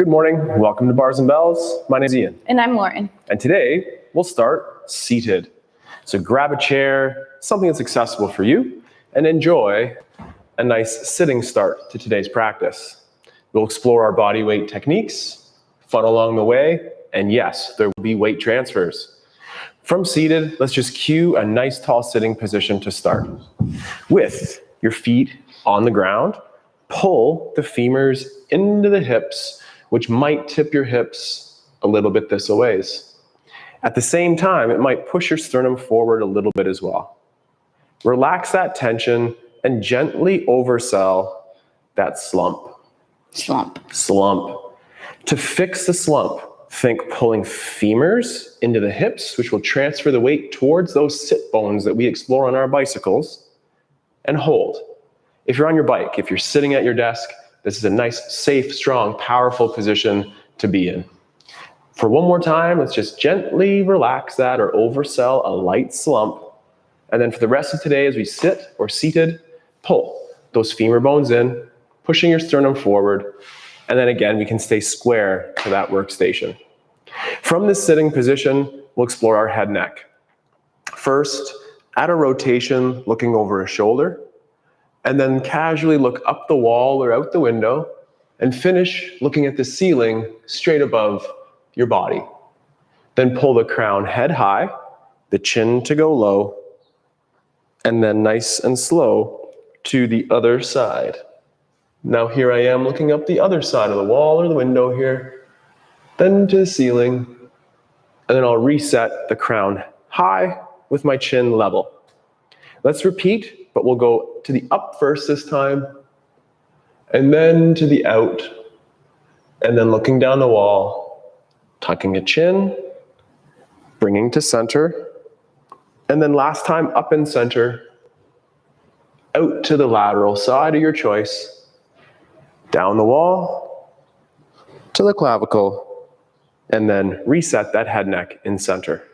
Good morning, welcome to Bars and Bells. My name is Ian. And I'm Lauren. And today we'll start seated. So grab a chair, something that's accessible for you, and enjoy a nice sitting start to today's practice. We'll explore our body weight techniques, fun along the way, and yes, there will be weight transfers. From seated, let's just cue a nice tall sitting position to start. With your feet on the ground, pull the femurs into the hips, which might tip your hips a little bit this a ways. At the same time, it might push your sternum forward a little bit as well. Relax that tension and gently oversell that slump. Slump. To fix the slump, think pulling femurs into the hips, which will transfer the weight towards those sit bones that we explore on our bicycles, and hold. If you're on your bike, if you're sitting at your desk, this is a nice, safe, strong, powerful position to be in. For one more time, let's just gently relax that or oversell a light slump. And then for the rest of today, as we sit or seated, pull those femur bones in, pushing your sternum forward. And then again, we can stay square to that workstation. From this sitting position, we'll explore our head neck. First, add a rotation looking over a shoulder, and then casually look up the wall or out the window, and finish looking at the ceiling straight above your body. Then pull the crown head high, the chin to go low, and then nice and slow to the other side. Now here I am looking up the other side of the wall or the window here, then to the ceiling, and then I'll reset the crown high with my chin level. Let's repeat, but we'll go to the up first this time, and then to the out, and then looking down the wall, tucking a chin, bringing to center, and then last time up in center, out to the lateral side of your choice, down the wall, to the clavicle, and then reset that head neck in center.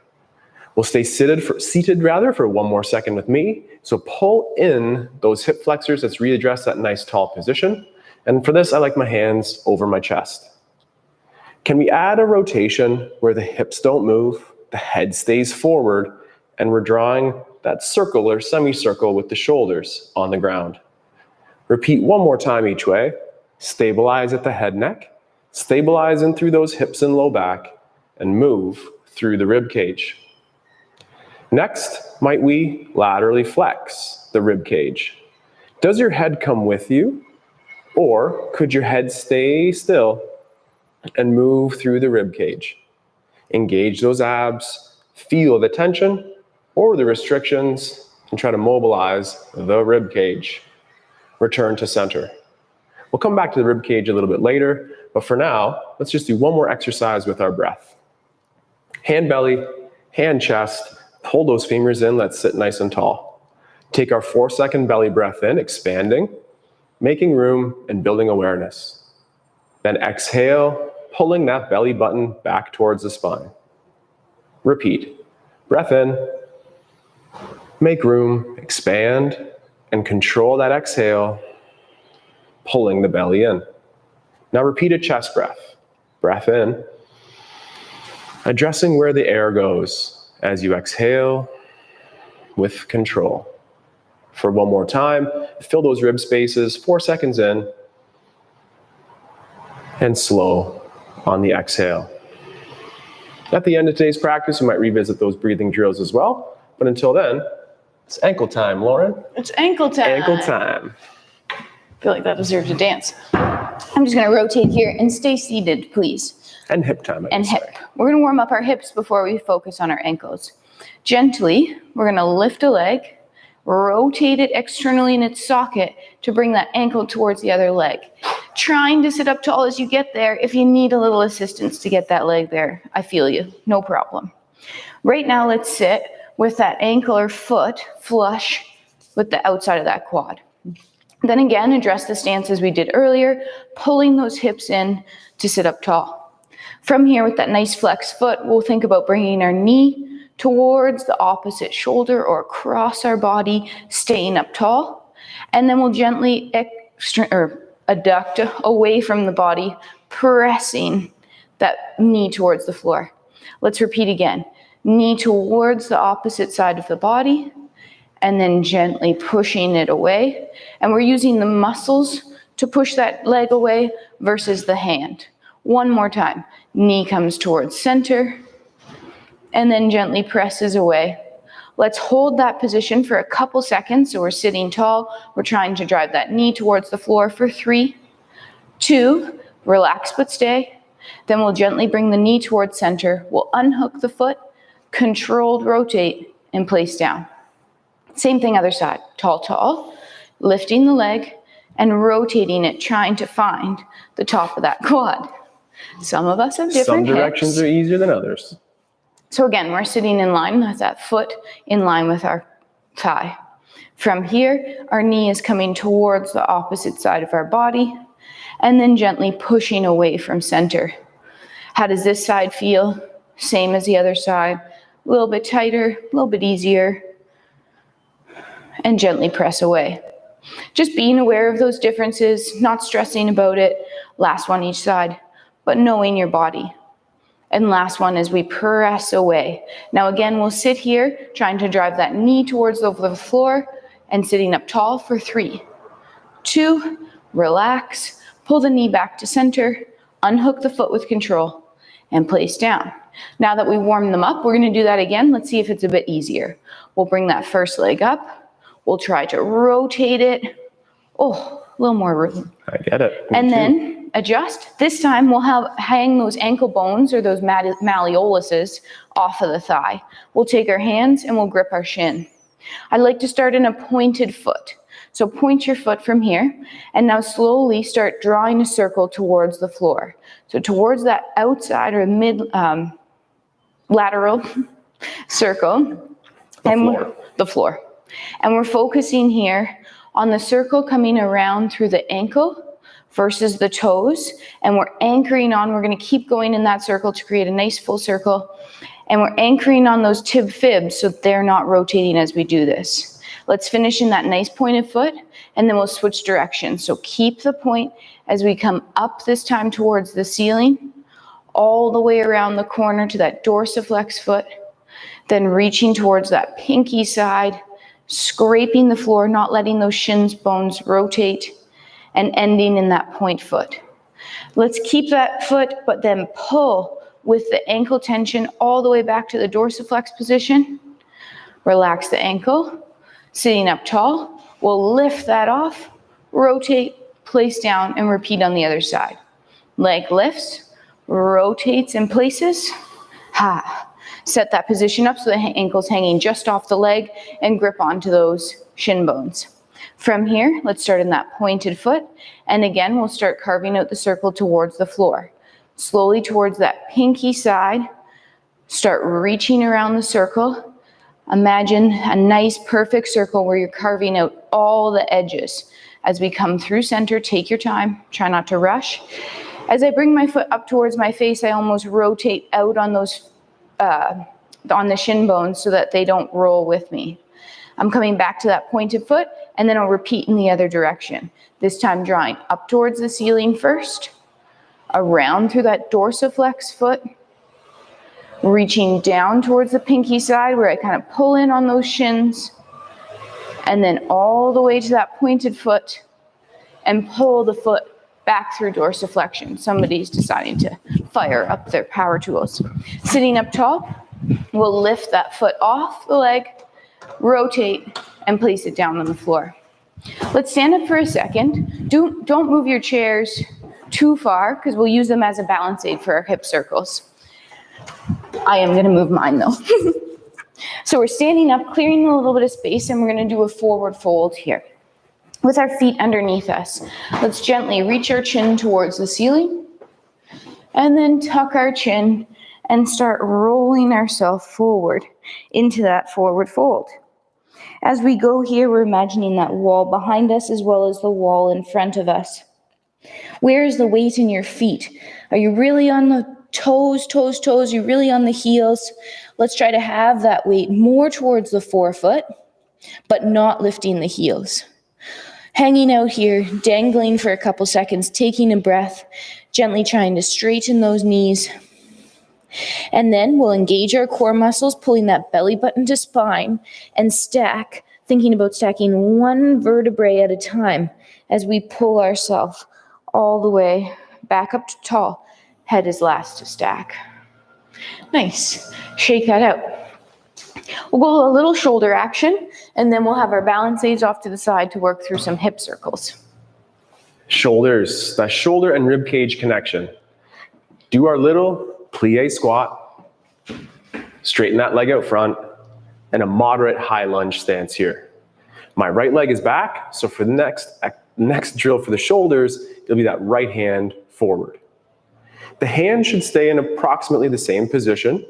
We'll stay seated for one more second with me. So pull in those hip flexors. Let's readdress that nice tall position. And for this, I like my hands over my chest. Can we add a rotation where the hips don't move, the head stays forward, and we're drawing that circle or semicircle with the shoulders on the ground? Repeat one more time each way. Stabilize at the head neck, stabilize in through those hips and low back, and move through the rib cage. Next, might we laterally flex the rib cage? Does your head come with you, or could your head stay still and move through the rib cage? Engage those abs, feel the tension or the restrictions, and try to mobilize the rib cage. Return to center. We'll come back to the rib cage a little bit later, but for now, let's just do one more exercise with our breath. Hand belly, hand chest, pull those femurs in, let's sit nice and tall. Take our 4-second belly breath in, expanding, making room and building awareness. Then exhale, pulling that belly button back towards the spine. Repeat. Breath in, make room, expand, and control that exhale, pulling the belly in. Now repeat a chest breath. Breath in, addressing where the air goes as you exhale with control. For one more time, fill those rib spaces, 4 seconds in, and slow on the exhale. At the end of today's practice, we might revisit those breathing drills as well, but until then, it's ankle time, Lauren. It's ankle time. Ankle time. I feel like that deserves a dance. I'm just gonna rotate here and stay seated, please. And hip time. And hip. We're gonna warm up our hips before we focus on our ankles. Gently, we're gonna lift a leg, rotate it externally in its socket to bring that ankle towards the other leg. Trying to sit up tall as you get there. If you need a little assistance to get that leg there, I feel you, no problem. Right now, let's sit with that ankle or foot flush with the outside of that quad. Then again, address the stance as we did earlier, pulling those hips in to sit up tall. From here, with that nice flex foot, we'll think about bringing our knee towards the opposite shoulder or across our body, staying up tall. And then we'll gently adduct away from the body, pressing that knee towards the floor. Let's repeat again. Knee towards the opposite side of the body, and then gently pushing it away. And we're using the muscles to push that leg away versus the hand. One more time. Knee comes towards center, and then gently presses away. Let's hold that position for a couple seconds. So we're sitting tall. We're trying to drive that knee towards the floor for 3, 2, relax but stay. Then we'll gently bring the knee towards center. We'll unhook the foot, controlled rotate, and place down. Same thing other side. Tall, tall, lifting the leg and rotating it, trying to find the top of that quad. Some of us have different Some directions hips. are easier than others. So again, we're sitting in line with that foot in line with our thigh. From here, our knee is coming towards the opposite side of our body and then gently pushing away from center. How does this side feel? Same as the other side. A little bit tighter, a little bit easier. And gently press away. Just being aware of those differences, not stressing about it. Last one each side, but knowing your body. And last one as we press away. Now again, we'll sit here trying to drive that knee towards the floor and sitting up tall for 3, 2, relax, pull the knee back to center, unhook the foot with control, and place down. Now that we warmed them up, we're going to do that again. Let's see if it's a bit easier. We'll bring that first leg up. We'll try to rotate it. Oh, a little more room. I get it. And then adjust. This time we'll hang those ankle bones or those malleoluses off of the thigh. We'll take our hands and we'll grip our shin. I like to start in a pointed foot. So point your foot from here and now slowly start drawing a circle towards the floor. So towards that outside or mid lateral circle. The floor. And we're focusing here on the circle coming around through the ankle versus the toes. And we're anchoring on, we're going to keep going in that circle to create a nice full circle. And we're anchoring on those tib fibs so they're not rotating as we do this. Let's finish in that nice pointed foot and then we'll switch directions. So keep the point as we come up this time towards the ceiling, all the way around the corner to that dorsiflex foot, then reaching towards that pinky side, scraping the floor, not letting those shins bones rotate, and ending in that point foot. Let's keep that foot, but then pull with the ankle tension all the way back to the dorsiflex position. Relax the ankle, sitting up tall. We'll lift that off, rotate, place down, and repeat on the other side. Leg lifts, rotates and places. Set that position up so the ankle's hanging just off the leg and grip onto those shin bones. From here, let's start in that pointed foot. And again, we'll start carving out the circle towards the floor. Slowly towards that pinky side, start reaching around the circle. Imagine a nice perfect circle where you're carving out all the edges. As we come through center, take your time, try not to rush. As I bring my foot up towards my face, I almost rotate out on those on the shin bones so that they don't roll with me. I'm coming back to that pointed foot and then I'll repeat in the other direction. This time drawing up towards the ceiling first, around through that dorsiflex foot, reaching down towards the pinky side where I kind of pull in on those shins, and then all the way to that pointed foot and pull the foot back through dorsiflexion. Somebody's deciding to fire up their power tools. Sitting up tall, we'll lift that foot off the leg, rotate, and place it down on the floor. Let's stand up for a second. Don't move your chairs too far because we'll use them as a balance aid for our hip circles. I am going to move mine though. So we're standing up, clearing a little bit of space, and we're going to do a forward fold here. With our feet underneath us, let's gently reach our chin towards the ceiling and then tuck our chin and start rolling ourselves forward into that forward fold. As we go here, we're imagining that wall behind us as well as the wall in front of us. Where is the weight in your feet? Are you really on the toes? You're really on the heels? Let's try to have that weight more towards the forefoot, but not lifting the heels. Hanging out here, dangling for a couple seconds, taking a breath, gently trying to straighten those knees. And then we'll engage our core muscles, pulling that belly button to spine, and stack, thinking about stacking one vertebrae at a time as we pull ourselves all the way back up to tall. Head is last to stack. Nice. Shake that out. We'll go a little shoulder action, and then we'll have our balance aids off to the side to work through some hip circles. Shoulders, that shoulder and rib cage connection. Do our little plie squat. Straighten that leg out front, and a moderate high lunge stance here. My right leg is back, so for the next drill for the shoulders, it'll be that right hand forward. The hand should stay in approximately the same position,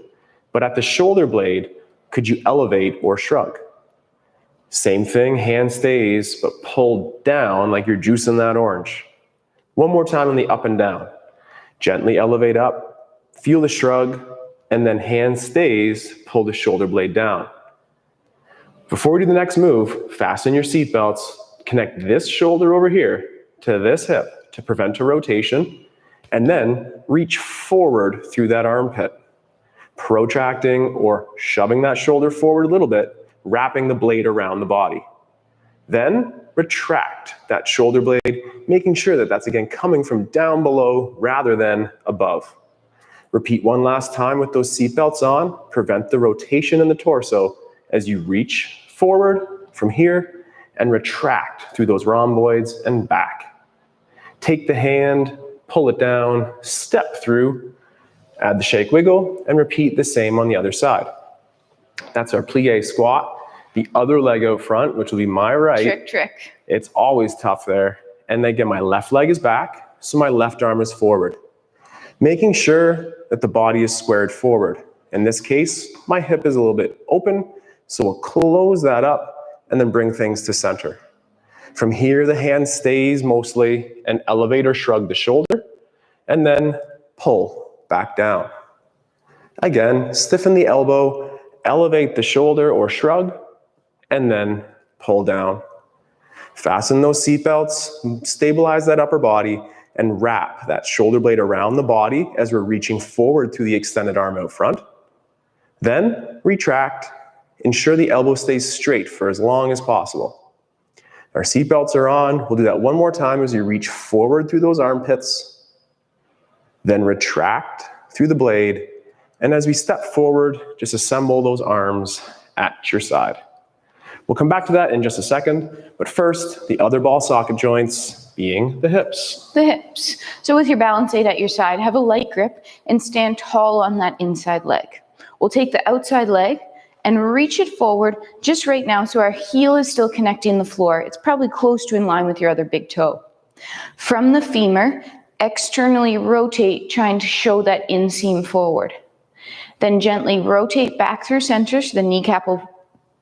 but at the shoulder blade, could you elevate or shrug? Same thing, hand stays, but pulled down like you're juicing that orange. One more time on the up and down. Gently elevate up, feel the shrug, and then hand stays, pull the shoulder blade down. Before we do the next move, fasten your seatbelts, connect this shoulder over here to this hip to prevent a rotation, and then reach forward through that armpit, protracting or shoving that shoulder forward a little bit, wrapping the blade around the body. Then retract that shoulder blade, making sure that that's again coming from down below rather than above. Repeat one last time with those seatbelts on. Prevent the rotation in the torso as you reach forward from here and retract through those rhomboids and back. Take the hand, pull it down, step through, add the shake wiggle, and repeat the same on the other side. That's our plie squat. The other leg out front, which will be my right. Trick. It's always tough there. And again, my left leg is back, so my left arm is forward. Making sure that the body is squared forward. In this case, my hip is a little bit open, so we'll close that up and then bring things to center. From here, the hand stays mostly, and elevate or shrug the shoulder, and then pull back down. Again, stiffen the elbow, elevate the shoulder or shrug, and then pull down. Fasten those seatbelts, stabilize that upper body, and wrap that shoulder blade around the body as we're reaching forward through the extended arm out front. Then retract, ensure the elbow stays straight for as long as possible. Our seatbelts are on. We'll do that one more time as you reach forward through those armpits, then retract through the blade, and as we step forward, just assemble those arms at your side. We'll come back to that in just a second, but first, the other ball socket joints being the hips. The hips. So with your balance aid at your side, have a light grip and stand tall on that inside leg. We'll take the outside leg and reach it forward just right now so our heel is still connecting the floor. It's probably close to in line with your other big toe. From the femur, externally rotate, trying to show that inseam forward. Then gently rotate back through center so the kneecap will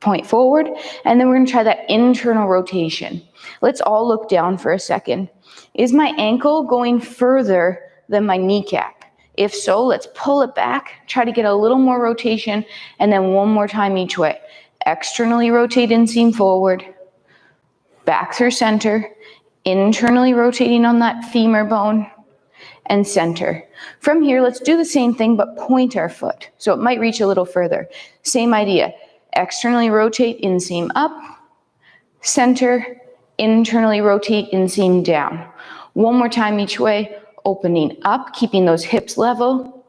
point forward, and then we're going to try that internal rotation. Let's all look down for a second. Is my ankle going further than my kneecap? If so, let's pull it back, try to get a little more rotation, and then one more time each way. Externally rotate inseam forward, back through center, internally rotating on that femur bone, and center. From here, let's do the same thing, but point our foot. So it might reach a little further. Same idea. Externally rotate inseam up, center, internally rotate inseam down. One more time each way, opening up, keeping those hips level,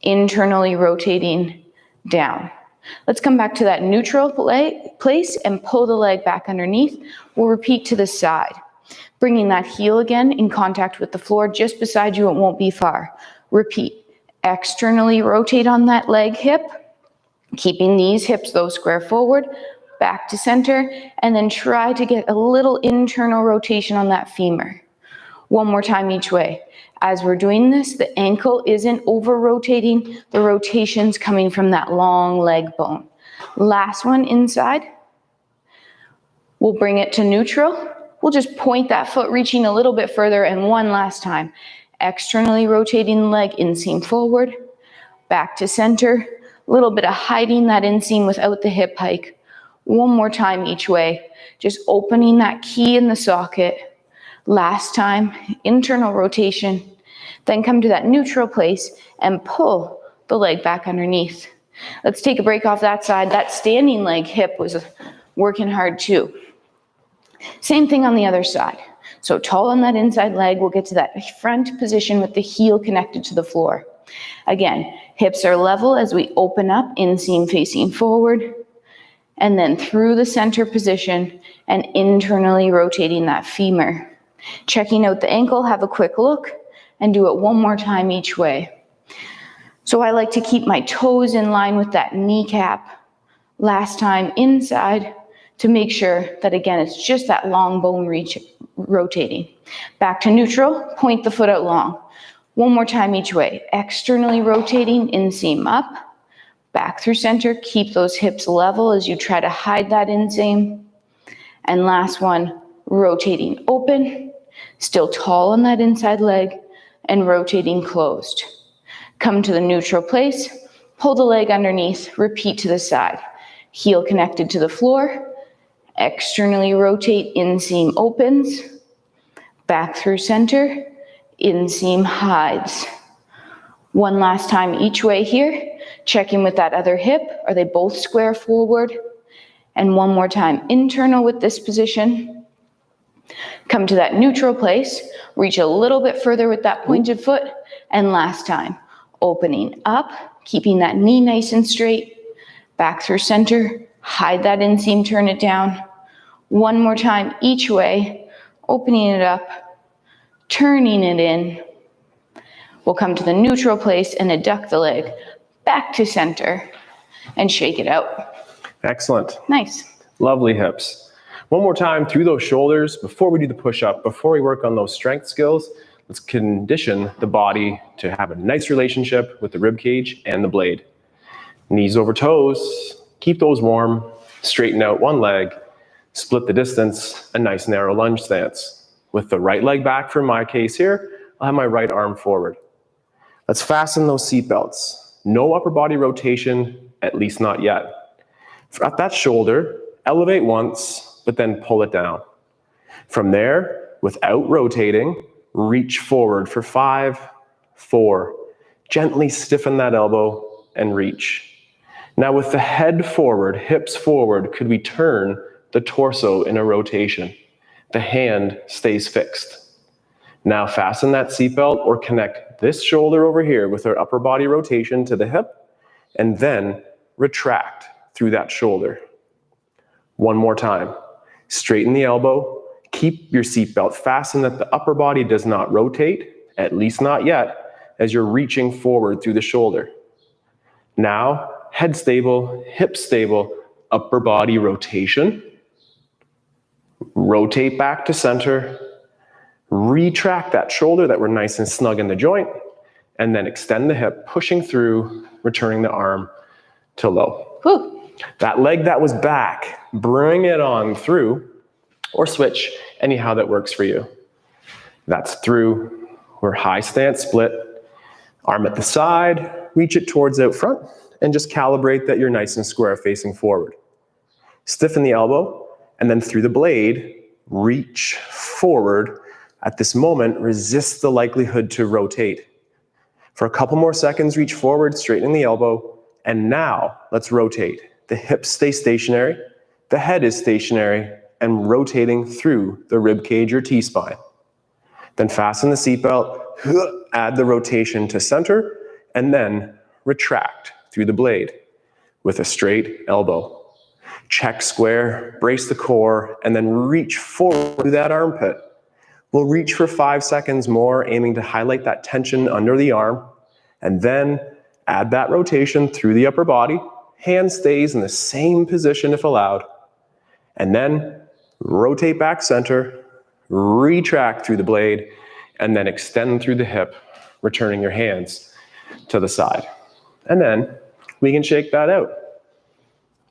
internally rotating down. Let's come back to that neutral place and pull the leg back underneath. We'll repeat to the side. Bringing that heel again in contact with the floor just beside you, it won't be far. Repeat. Externally rotate on that leg hip, keeping these hips though square forward, back to center, and then try to get a little internal rotation on that femur. One more time each way. As we're doing this, the ankle isn't over-rotating, the rotation's coming from that long leg bone. Last one inside. We'll bring it to neutral. We'll just point that foot reaching a little bit further, and one last time. Externally rotating the leg, inseam forward, back to center. A little bit of hiding that inseam without the hip hike. One more time each way, just opening that key in the socket. Last time, internal rotation. Then come to that neutral place and pull the leg back underneath. Let's take a break off that side. That standing leg hip was working hard too. Same thing on the other side. So tall on that inside leg, we'll get to that front position with the heel connected to the floor. Again, hips are level as we open up, inseam facing forward, and then through the center position and internally rotating that femur. Checking out the ankle, have a quick look, and do it one more time each way. So I like to keep my toes in line with that kneecap. Last time inside, to make sure that, again, it's just that long bone reach rotating. Back to neutral, point the foot out long. One more time each way. Externally rotating, inseam up, back through center. Keep those hips level as you try to hide that inseam. And last one, rotating open, still tall on that inside leg, and rotating closed. Come to the neutral place, pull the leg underneath, repeat to the side. Heel connected to the floor. Externally rotate, inseam opens, back through center, inseam hides. One last time each way here, checking with that other hip, are they both square forward? And one more time, internal with this position. Come to that neutral place, reach a little bit further with that pointed foot, and last time, opening up, keeping that knee nice and straight, back through center, hide that inseam, turn it down. One more time each way, opening it up, turning it in. We'll come to the neutral place and adduct the leg back to center and shake it out. Excellent. Nice. Lovely hips. One more time through those shoulders before we do the push-up, before we work on those strength skills. Let's condition the body to have a nice relationship with the rib cage and the blade. Knees over toes, keep those warm, straighten out one leg, split the distance, a nice narrow lunge stance. With the right leg back for my case here, I'll have my right arm forward. Let's fasten those seat belts. No upper body rotation, at least not yet. At that shoulder, elevate once, but then pull it down. From there, without rotating, reach forward for 5, 4. Gently stiffen that elbow and reach. Now with the head forward, hips forward, could we turn the torso in a rotation? The hand stays fixed. Now fasten that seatbelt or connect this shoulder over here with our upper body rotation to the hip, and then retract through that shoulder. One more time. Straighten the elbow. Keep your seatbelt fastened that the upper body does not rotate, at least not yet, as you're reaching forward through the shoulder. Now, head stable, hip stable, upper body rotation. Rotate back to center. Retract that shoulder that we're nice and snug in the joint, and then extend the hip, pushing through, returning the arm to low. Whew. That leg that was back, bring it on through, or switch, anyhow that works for you. That's through. We're high stance split, arm at the side, reach it towards out front, and just calibrate that you're nice and square facing forward. Stiffen the elbow, and then through the blade, reach forward. At this moment, resist the likelihood to rotate. For a couple more seconds, reach forward, straightening the elbow, and now let's rotate. The hips stay stationary, the head is stationary, and rotating through the rib cage or T-spine. Then fasten the seatbelt, add the rotation to center, and then retract through the blade with a straight elbow. Check square, brace the core, and then reach forward through that armpit. We'll reach for 5 seconds more, aiming to highlight that tension under the arm, and then add that rotation through the upper body. Hand stays in the same position if allowed, and then rotate back center, retract through the blade, and then extend through the hip, returning your hands to the side. And then we can shake that out.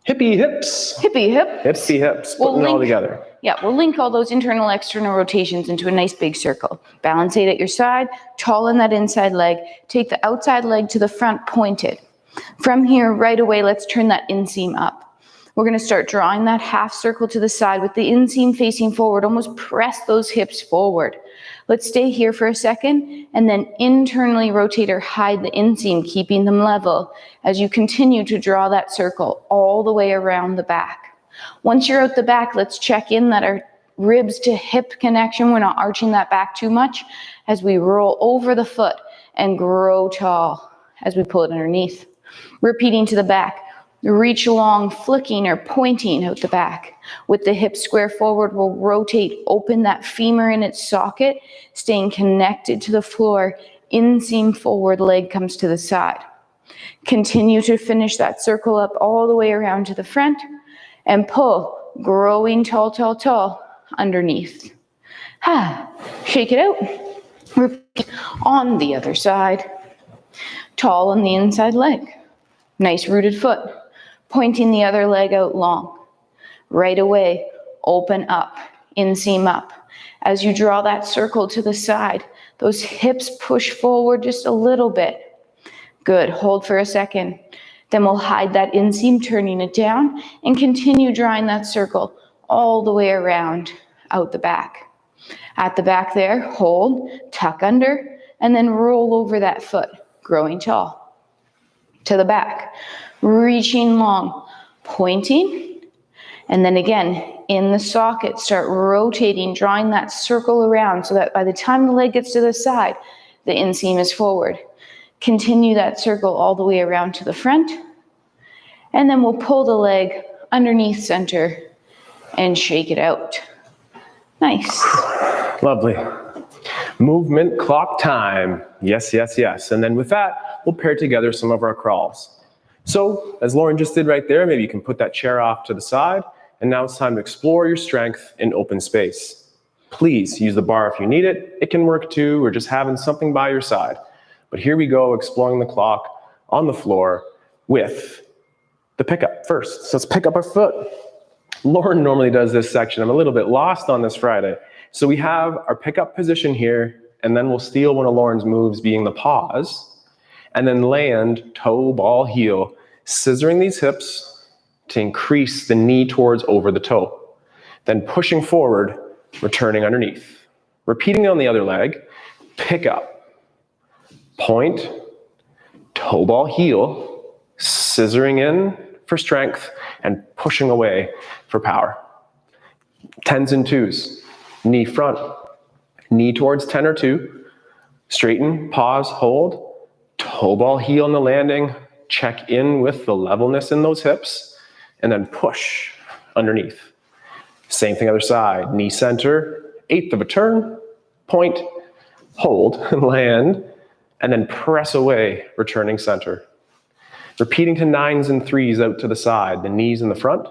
Hippie hips. Hippie hip. Hippie hips, putting it all together. Yeah, we'll link all those internal, external rotations into a nice big circle. Balance it at your side, tall in that inside leg. Take the outside leg to the front pointed. From here, right away, let's turn that inseam up. We're going to start drawing that half circle to the side with the inseam facing forward. Almost press those hips forward. Let's stay here for a second and then internally rotate or hide the inseam, keeping them level as you continue to draw that circle all the way around the back. Once you're out the back, let's check in that our ribs to hip connection, we're not arching that back too much as we roll over the foot and grow tall as we pull it underneath. Repeating to the back. Reach along, flicking or pointing out the back. With the hips square forward, we'll rotate, open that femur in its socket, staying connected to the floor. Inseam forward, leg comes to the side. Continue to finish that circle up all the way around to the front and pull, growing tall, tall, tall underneath. Shake it out. Repeat on the other side. Tall on the inside leg. Nice rooted foot. Pointing the other leg out long. Right away, open up, inseam up. As you draw that circle to the side, those hips push forward just a little bit. Good, hold for a second. Then we'll hide that inseam, turning it down, and continue drawing that circle all the way around, out the back. At the back there, hold, tuck under, and then roll over that foot, growing tall. To the back. Reaching long, pointing, and then again, in the socket, start rotating, drawing that circle around so that by the time the leg gets to the side, the inseam is forward. Continue that circle all the way around to the front, and then we'll pull the leg underneath center and shake it out. Nice. Lovely. Movement clock time. Yes, yes, yes. And then with that, we'll pair together some of our crawls. So, as Lauren just did right there, maybe you can put that chair off to the side, and now it's time to explore your strength in open space. Please use the bar if you need it. It can work too, or just having something by your side. But here we go, exploring the clock on the floor with the pickup first. So let's pick up our foot. Lauren normally does this section. I'm a little bit lost on this Friday. So we have our pickup position here, and then we'll steal one of Lauren's moves, being the pause, and then land, toe, ball, heel, scissoring these hips to increase the knee towards over the toe. Then pushing forward, returning underneath. Repeating on the other leg, pick up, point, toe, ball, heel, scissoring in for strength, and pushing away for power. 10s and 2s, knee front, knee towards 10 or 2, straighten, pause, hold, toe ball heel on the landing, check in with the levelness in those hips, and then push underneath. Same thing other side, knee center, 1/8 of a turn, point, hold, and land, and then press away, returning center. Repeating to 9s and 3s out to the side, the knees in the front,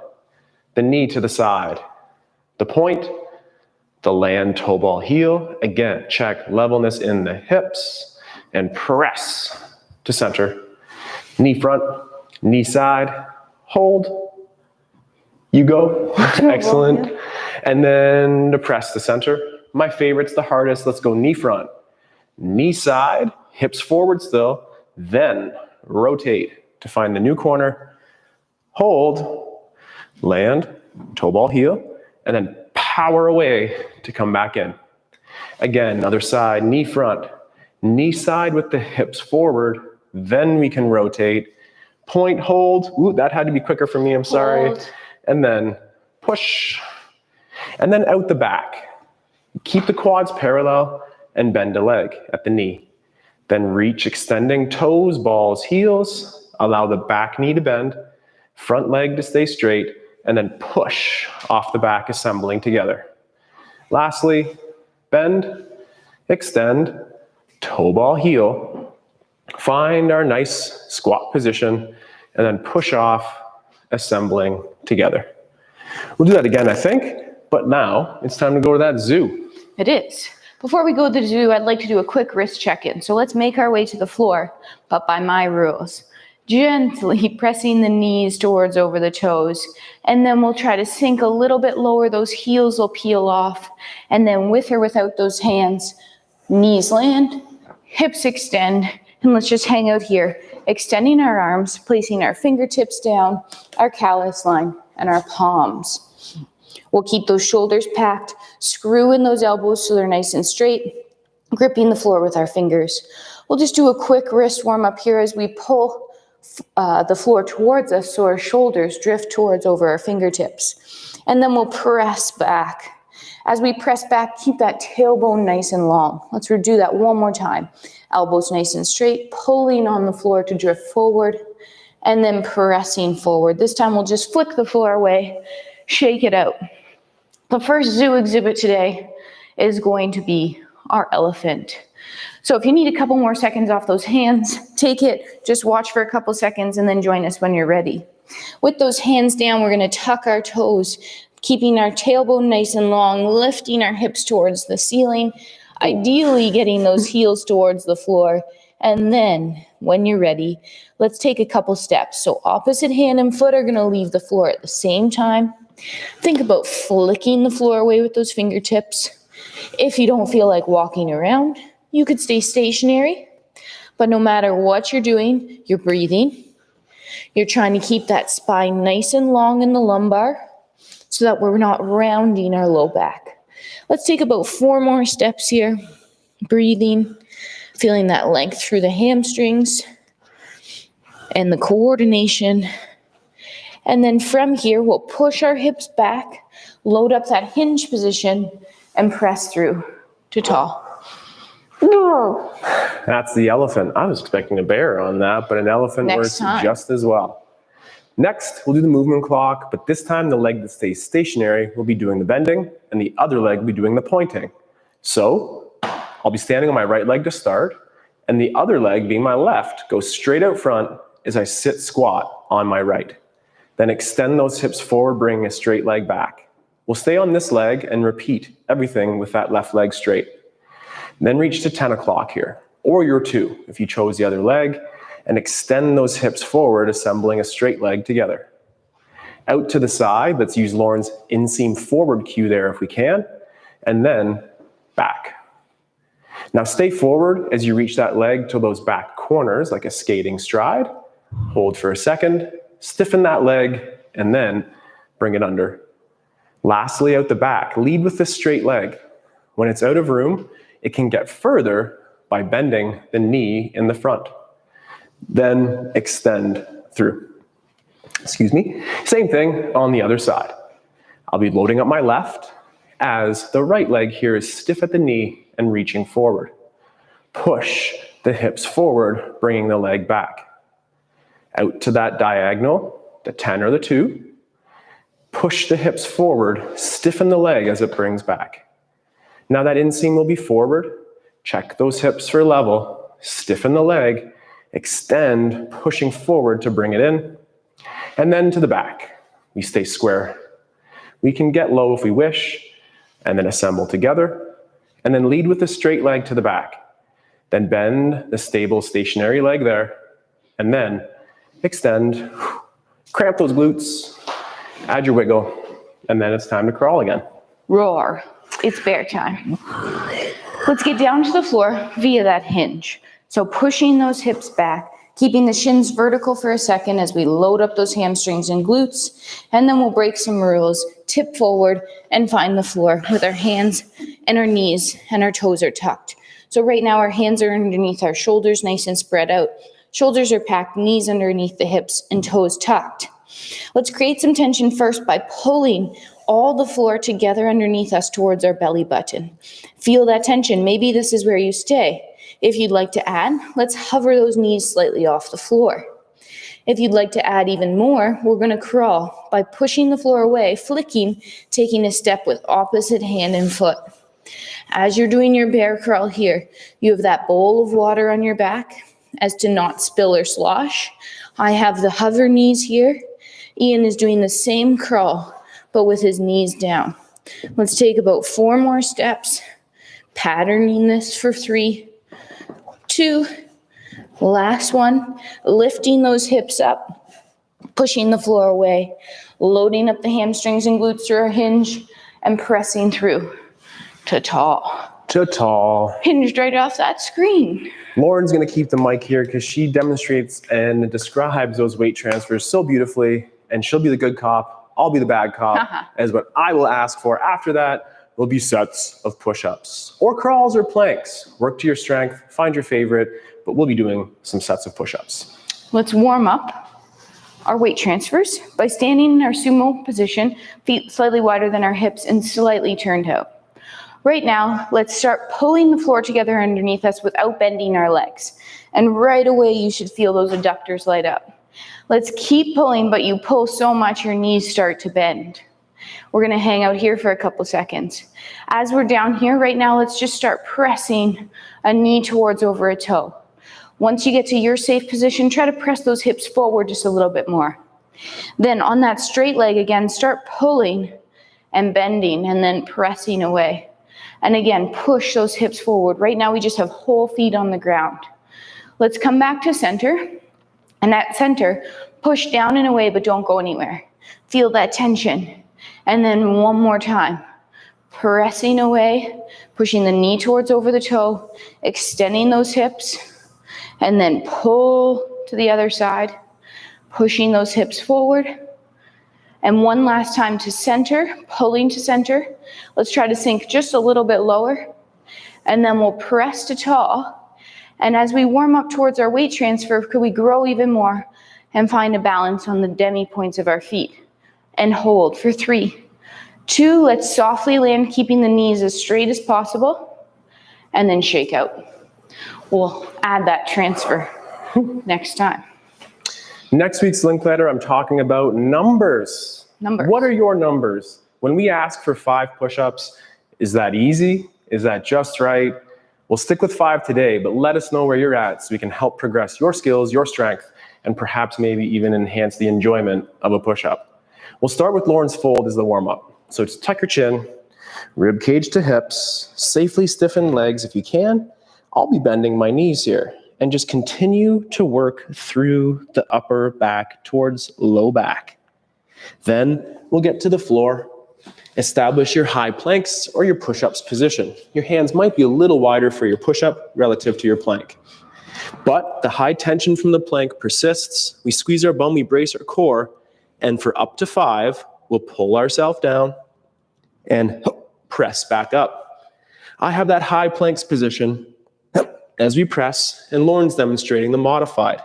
the knee to the side, the point, the land, toe ball heel, again, check levelness in the hips, and press to center. Knee front, knee side, hold. You go. Excellent. And then to press to center. My favorite's the hardest. Let's go knee front, knee side, hips forward still, then rotate to find the new corner. Hold, land, toe ball heel, and then power away to come back in. Again, other side, knee front, knee side with the hips forward, then we can rotate. Point, hold. Ooh, that had to be quicker for me, I'm sorry. Hold. And then push. And then out the back. Keep the quads parallel and bend a leg at the knee. Then reach, extending toes, balls, heels. Allow the back knee to bend, front leg to stay straight, and then push off the back, assembling together. Lastly, bend, extend, toe ball heel, find our nice squat position, and then push off, assembling together. We'll do that again, I think, but now it's time to go to that zoo. It is. Before we go to the zoo, I'd like to do a quick wrist check-in. So let's make our way to the floor, but by my rules. Gently pressing the knees towards over the toes, and then we'll try to sink a little bit lower. Those heels will peel off, and then with or without those hands, knees land, hips extend, and let's just hang out here, extending our arms, placing our fingertips down, our callus line, and our palms. We'll keep those shoulders packed, screw in those elbows so they're nice and straight, gripping the floor with our fingers. We'll just do a quick wrist warm up here as we pull the floor towards us so our shoulders drift towards over our fingertips. And then we'll press back. As we press back, keep that tailbone nice and long. Let's do that one more time. Elbows nice and straight, pulling on the floor to drift forward, and then pressing forward. This time we'll just flick the floor away, shake it out. The first zoo exhibit today is going to be our elephant. So if you need a couple more seconds off those hands, take it, just watch for a couple seconds and then join us when you're ready. With those hands down, we're gonna tuck our toes, keeping our tailbone nice and long, lifting our hips towards the ceiling, ideally getting those heels towards the floor. And then when you're ready, let's take a couple steps. So opposite hand and foot are gonna leave the floor at the same time. Think about flicking the floor away with those fingertips. If you don't feel like walking around, you could stay stationary, but no matter what you're doing, you're breathing. You're trying to keep that spine nice and long in the lumbar so that we're not rounding our low back. Let's take about 4 more steps here. Breathing, feeling that length through the hamstrings and the coordination. And then from here, we'll push our hips back, load up that hinge position, and press through to tall. That's the elephant. I was expecting a bear on that, but an elephant works just as well. Next, we'll do the movement clock, but this time the leg that stays stationary will be doing the bending, and the other leg will be doing the pointing. So, I'll be standing on my right leg to start, and the other leg, being my left, goes straight out front as I sit squat on my right. Then extend those hips forward, bringing a straight leg back. We'll stay on this leg and repeat everything with that left leg straight. Then reach to 10 o'clock here, or your 2 if you chose the other leg, and extend those hips forward, assembling a straight leg together. Out to the side, let's use Lauren's inseam forward cue there if we can, and then back. Now stay forward as you reach that leg to those back corners like a skating stride. Hold for a second, stiffen that leg, and then bring it under. Lastly, out the back, lead with this straight leg. When it's out of room, it can get further by bending the knee in the front. Then extend through. Excuse me. Same thing on the other side. I'll be loading up my left as the right leg here is stiff at the knee and reaching forward. Push the hips forward, bringing the leg back. Out to that diagonal, the 10 or the 2. Push the hips forward, stiffen the leg as it brings back. Now that inseam will be forward. Check those hips for level, stiffen the leg, extend, pushing forward to bring it in, and then to the back. We stay square. We can get low if we wish, and then assemble together, and then lead with the straight leg to the back. Then bend the stable stationary leg there, and then extend, cramp those glutes, add your wiggle, and then it's time to crawl again. Roar. It's bear time. Let's get down to the floor via that hinge. So pushing those hips back, keeping the shins vertical for a second as we load up those hamstrings and glutes, and then we'll break some rules, tip forward, and find the floor with our hands and our knees and our toes are tucked. So right now our hands are underneath our shoulders, nice and spread out. Shoulders are packed, knees underneath the hips, and toes tucked. Let's create some tension first by pulling all the floor together underneath us towards our belly button. Feel that tension. Maybe this is where you stay. If you'd like to add, let's hover those knees slightly off the floor. If you'd like to add even more, we're going to crawl by pushing the floor away, flicking, taking a step with opposite hand and foot. As you're doing your bear crawl here, you have that bowl of water on your back as to not spill or slosh. I have the hover knees here. Ian is doing the same crawl, but with his knees down. Let's take about 4 more steps, patterning this for 3, 2, last one, lifting those hips up, pushing the floor away, loading up the hamstrings and glutes through our hinge, and pressing through to tall. To tall. Hinged right off that screen. Lauren's going to keep the mic here because she demonstrates and describes those weight transfers so beautifully, and she'll be the good cop I'll be the bad cop, as what I will ask for after that will be sets of push-ups or crawls or planks. Work to your strength, find your favorite, but we'll be doing some sets of push-ups. Let's warm up our weight transfers by standing in our sumo position, feet slightly wider than our hips and slightly turned out. Right now, let's start pulling the floor together underneath us without bending our legs. And right away, you should feel those adductors light up. Let's keep pulling, but you pull so much your knees start to bend. We're gonna hang out here for a couple seconds. As we're down here right now, let's just start pressing a knee towards over a toe. Once you get to your safe position, try to press those hips forward just a little bit more. Then on that straight leg again, start pulling and bending and then pressing away. And again, push those hips forward. Right now we just have whole feet on the ground. Let's come back to center. And at center, push down and away, but don't go anywhere. Feel that tension. And then one more time. Pressing away, pushing the knee towards over the toe, extending those hips, and then pull to the other side, pushing those hips forward. And one last time to center, pulling to center. Let's try to sink just a little bit lower. And then we'll press to tall. And as we warm up towards our weight transfer, could we grow even more and find a balance on the demi points of our feet? And hold for 3, 2, let's softly land, keeping the knees as straight as possible. And then shake out. We'll add that transfer next time. Next week's link letter, I'm talking about numbers. What are your numbers? When we ask for 5 push-ups, is that easy? Is that just right? We'll stick with 5 today, but let us know where you're at so we can help progress your skills, your strength, and perhaps maybe even enhance the enjoyment of a push-up. We'll start with Lauren's fold as the warm-up. So just tuck your chin, rib cage to hips, safely stiffen legs if you can. I'll be bending my knees here. And just continue to work through the upper back towards low back. Then we'll get to the floor. Establish your high planks or your push-ups position. Your hands might be a little wider for your push-up relative to your plank. But the high tension from the plank persists. We squeeze our bum, we brace our core, and for up to 5, we'll pull ourselves down and press back up. I have that high planks position as we press, and Lauren's demonstrating the modified.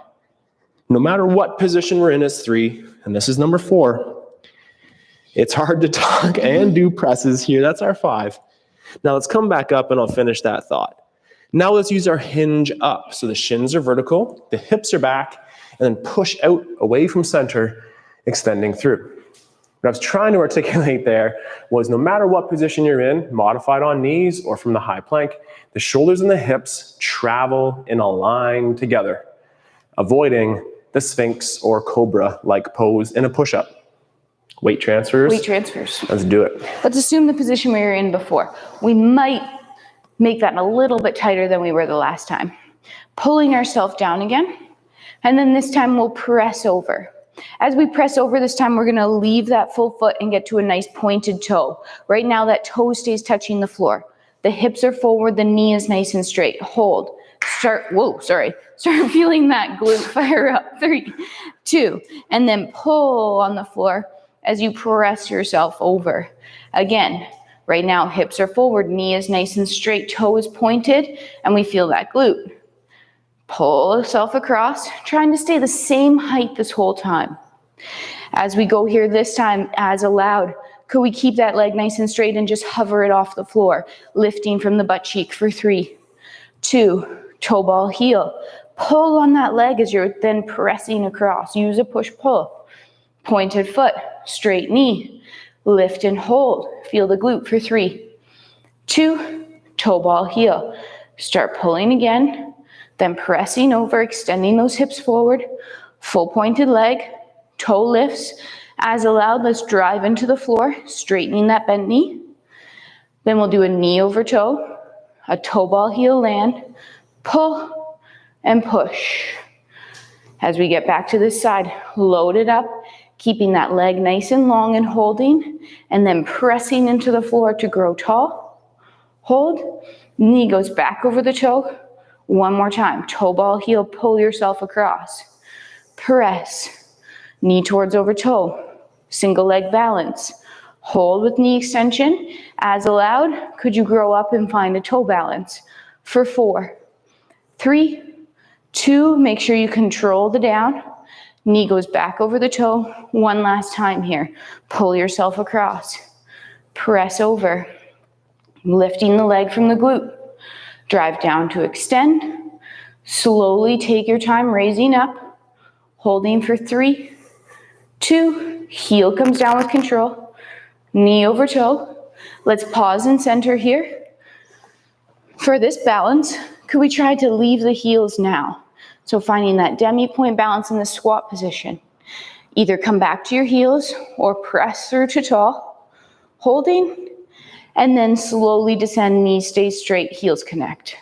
No matter what position we're in as 3, and this is number 4, it's hard to talk and do presses here. That's our 5. Now let's come back up and I'll finish that thought. Now let's use our hinge up. So the shins are vertical, the hips are back, and then push out away from center, extending through. What I was trying to articulate there was no matter what position you're in, modified on knees or from the high plank, the shoulders and the hips travel in a line together, avoiding the Sphinx or Cobra-like pose in a push-up. Weight transfers. Weight transfers. Let's do it. Let's assume the position we were in before. We might make that a little bit tighter than we were the last time. Pulling ourselves down again, and then this time we'll press over. As we press over this time, we're gonna leave that full foot and get to a nice pointed toe. Right now that toe stays touching the floor. The hips are forward, the knee is nice and straight. Hold. Start feeling that glute fire up. 3, 2, and then pull on the floor as you press yourself over. Again, right now hips are forward, knee is nice and straight, toe is pointed, and we feel that glute. Pull yourself across, trying to stay the same height this whole time. As we go here this time, as allowed, could we keep that leg nice and straight and just hover it off the floor, lifting from the butt cheek for 3, 2, toe ball heel. Pull on that leg as you're then pressing across. Use a push-pull. Pointed foot, straight knee, lift and hold. Feel the glute for 3, 2, toe ball heel. Start pulling again, then pressing over, extending those hips forward, full pointed leg, toe lifts. As allowed, let's drive into the floor, straightening that bent knee. Then we'll do a knee over toe, a toe ball heel land, pull and push. As we get back to this side, load it up, keeping that leg nice and long and holding, and then pressing into the floor to grow tall. Hold, knee goes back over the toe. One more time, toe ball heel, pull yourself across. Press, knee towards over toe. single leg balance. Hold with knee extension. As allowed, could you grow up and find a toe balance? For 4, 3, 2, make sure you control the down. Knee goes back over the toe. One last time here. Pull yourself across. Press over. Lifting the leg from the glute. Drive down to extend. Slowly take your time raising up. Holding for 3, 2, heel comes down with control. Knee over toe. Let's pause and center here. For this balance, could we try to leave the heels now? So finding that demi-point balance in the squat position. Either come back to your heels or press through to tall, holding, and then slowly descend, knees stay straight, heels connect.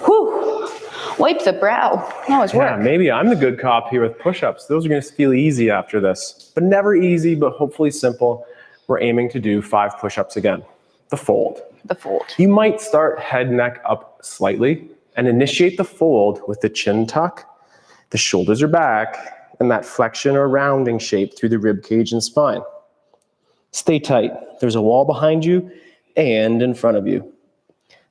Whew, wipe the brow, that was work. Yeah, maybe I'm the good cop here with push-ups. Those are gonna feel easy after this, but never easy, but hopefully simple. We're aiming to do 5 push-ups again. The fold. The fold. You might start head, neck up slightly and initiate the fold with the chin tuck, the shoulders are back, and that flexion or rounding shape through the rib cage and spine. Stay tight. There's a wall behind you and in front of you.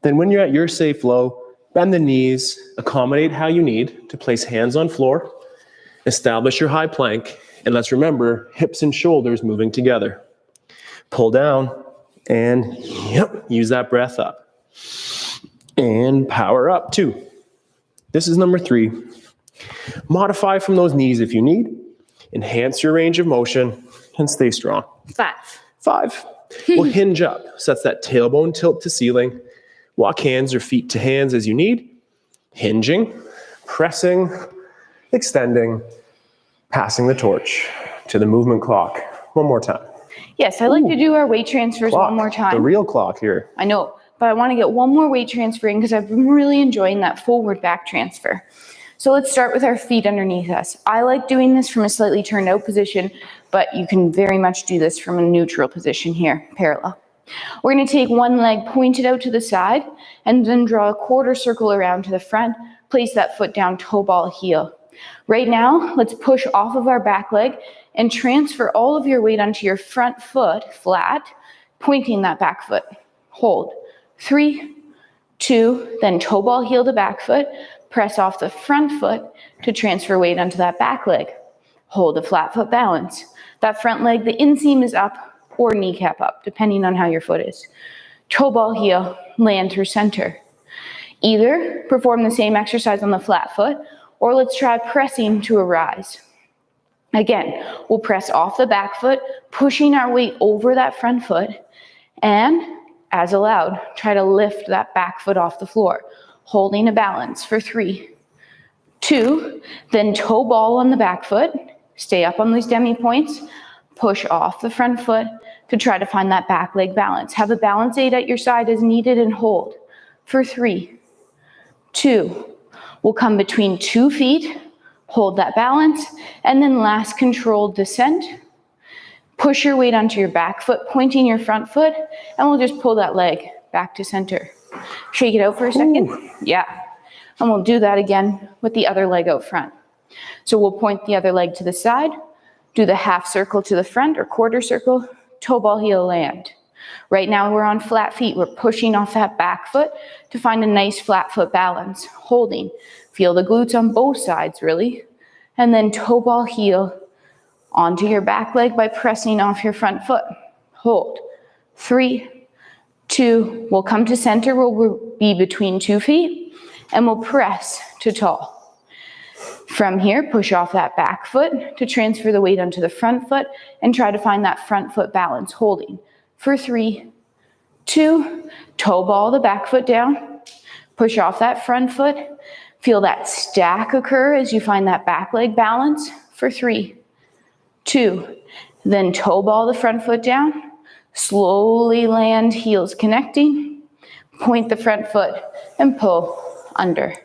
Then when you're at your safe low, bend the knees, accommodate how you need to place hands on floor, establish your high plank, and let's remember hips and shoulders moving together. Pull down and use that breath up. And power up 2. This is number 3. Modify from those knees if you need. Enhance your range of motion and stay strong. 5. We'll hinge up. So that's that tailbone tilt to ceiling. Walk hands or feet to hands as you need. Hinging, pressing, extending, passing the torch to the movement clock. One more time. Yes, I like to do our weight transfers Clock. one more time. The real clock here. I know, but I want to get one more weight transfer in because I've been really enjoying that forward back transfer. So let's start with our feet underneath us. I like doing this from a slightly turned out position, but you can very much do this from a neutral position here, parallel. We're going to take one leg pointed out to the side and then draw a quarter circle around to the front. Place that foot down, toe ball, heel. Right now, let's push off of our back leg and transfer all of your weight onto your front foot, flat, pointing that back foot. Hold. 3, 2, then toe ball, heel to back foot. Press off the front foot to transfer weight onto that back leg. Hold a flat foot balance. That front leg, the inseam is up or kneecap up, depending on how your foot is. Toe ball, heel, land through center. Either perform the same exercise on the flat foot, or let's try pressing to a rise. Again, we'll press off the back foot, pushing our weight over that front foot, and as allowed, try to lift that back foot off the floor, holding a balance for 3, 2, then toe ball on the back foot, stay up on these demi points, push off the front foot to try to find that back leg balance. Have a balance aid at your side as needed and hold for 3, 2. We'll come between 2 feet, hold that balance, and then last controlled descent. Push your weight onto your back foot, pointing your front foot, and we'll just pull that leg back to center. Shake it out for a second. Ooh. Yeah. And we'll do that again with the other leg out front. So we'll point the other leg to the side, do the half circle to the front or quarter circle, toe ball, heel, land. Right now we're on flat feet. We're pushing off that back foot to find a nice flat foot balance. Holding. Feel the glutes on both sides, really. And then toe ball, heel onto your back leg by pressing off your front foot. Hold. 3, 2. We'll come to center. We'll be between 2 feet. And we'll press to tall. From here, push off that back foot to transfer the weight onto the front foot and try to find that front foot balance. Holding. For 3, 2, toe ball the back foot down, push off that front foot, feel that stack occur as you find that back leg balance for 3, 2, then toe ball the front foot down, slowly land, heels connecting, point the front foot and pull under.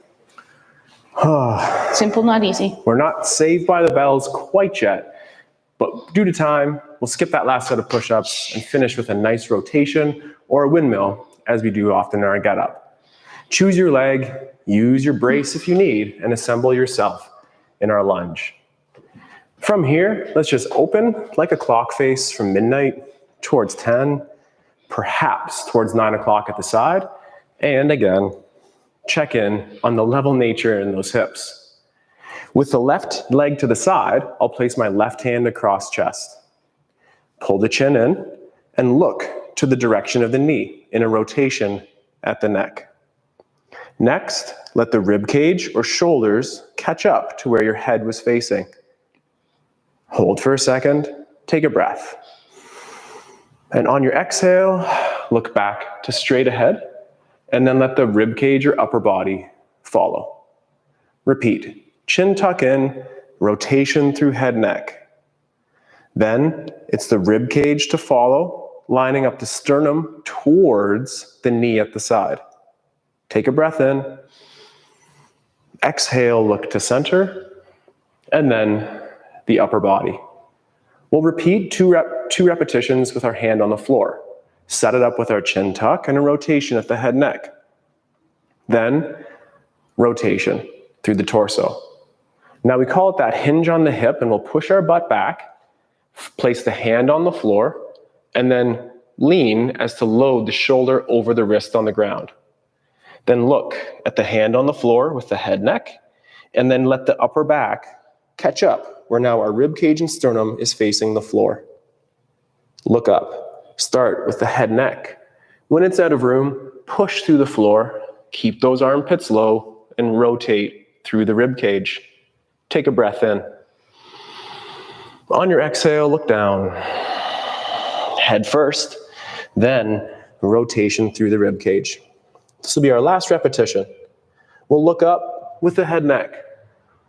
Simple, not easy. We're not saved by the bells quite yet. But due to time, we'll skip that last set of push-ups and finish with a nice rotation or a windmill, as we do often in our get-up. Choose your leg, use your brace if you need, and assemble yourself in our lunge. From here, let's just open like a clock face from midnight towards 10, perhaps towards 9 o'clock at the side. And again, check in on the level nature in those hips. With the left leg to the side, I'll place my left hand across chest. Pull the chin in and look to the direction of the knee in a rotation at the neck. Next, let the rib cage or shoulders catch up to where your head was facing. Hold for a second, take a breath. And on your exhale, look back to straight ahead, and then let the rib cage or upper body follow. Repeat, chin tuck in, rotation through head neck. Then it's the rib cage to follow, lining up the sternum towards the knee at the side. Take a breath in. Exhale, look to center, and then the upper body. We'll repeat two repetitions with our hand on the floor. Set it up with our chin tuck and a rotation at the head neck. Then rotation through the torso. Now we call it that hinge on the hip, and we'll push our butt back, place the hand on the floor, and then lean as to load the shoulder over the wrist on the ground. Then look at the hand on the floor with the head neck, and then let the upper back catch up, where now our rib cage and sternum is facing the floor. Look up. Start with the head neck. When it's out of room, push through the floor, keep those armpits low, and rotate through the rib cage. Take a breath in. On your exhale, look down. Head first, then rotation through the rib cage. This will be our last repetition. We'll look up with the head neck.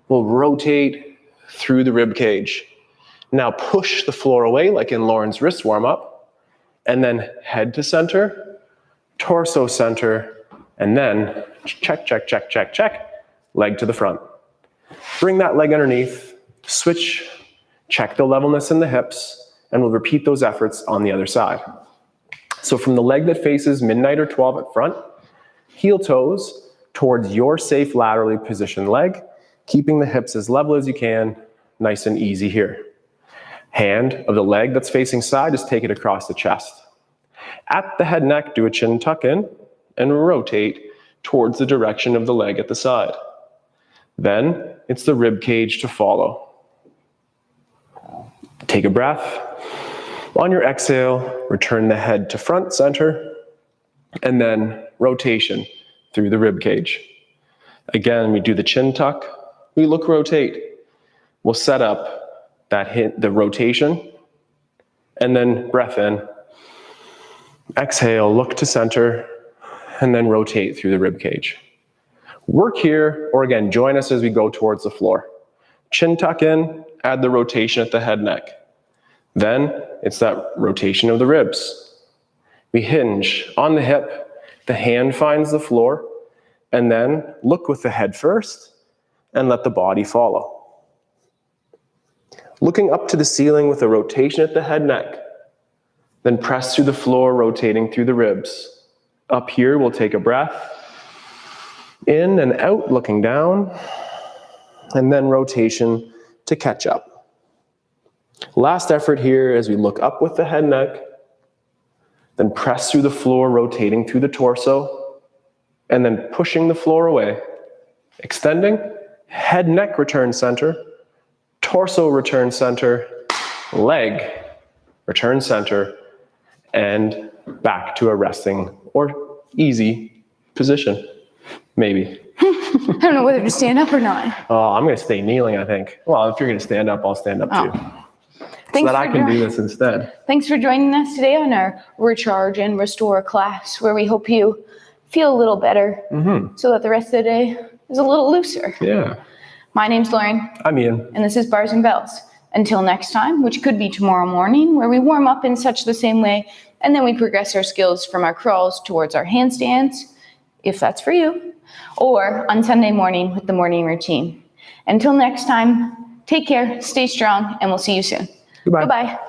We'll rotate through the rib cage. Now push the floor away like in Lauren's wrist warm-up, and then head to center, torso center, and then check, check, check, check, check, leg to the front. Bring that leg underneath, switch, check the levelness in the hips, and we'll repeat those efforts on the other side. So from the leg that faces midnight or 12 at front, heel toes towards your safe laterally positioned leg, keeping the hips as level as you can, nice and easy here. Hand of the leg that's facing side, just take it across the chest. At the head neck, do a chin tuck in and rotate towards the direction of the leg at the side. Then it's the rib cage to follow. Take a breath. On your exhale, return the head to front center, and then rotation through the rib cage. Again, we do the chin tuck, we look rotate. We'll set up the rotation, and then breath in. Exhale, look to center, and then rotate through the rib cage. Work here, or again, join us as we go towards the floor. Chin tuck in, add the rotation at the head neck. Then it's that rotation of the ribs. We hinge on the hip, the hand finds the floor, and then look with the head first and let the body follow. Looking up to the ceiling with a rotation at the head neck, then press through the floor, rotating through the ribs. Up here, we'll take a breath. In and out, looking down, and then rotation to catch up. Last effort here as we look up with the head neck, then press through the floor, rotating through the torso, and then pushing the floor away. Extending, head neck return center, torso return center, leg return center, and back to a resting or easy position. Maybe. I don't know whether to stand up or not. Oh, I'm going to stay kneeling, I think. Well, if you're going to stand up, I'll stand up too. So that I can do this instead. Thanks for joining us today on our Recharge and Restore class, where we hope you feel a little better so that the rest of the day is a little looser. Yeah. My name's Lauren. I'm Ian. And this is Bars and Bells. Until next time, which could be tomorrow morning, where we warm up in such the same way, and then we progress our skills from our crawls towards our handstands, if that's for you, or on Sunday morning with the morning routine. Until next time, take care, stay strong, and we'll see you soon. Goodbye. Goodbye.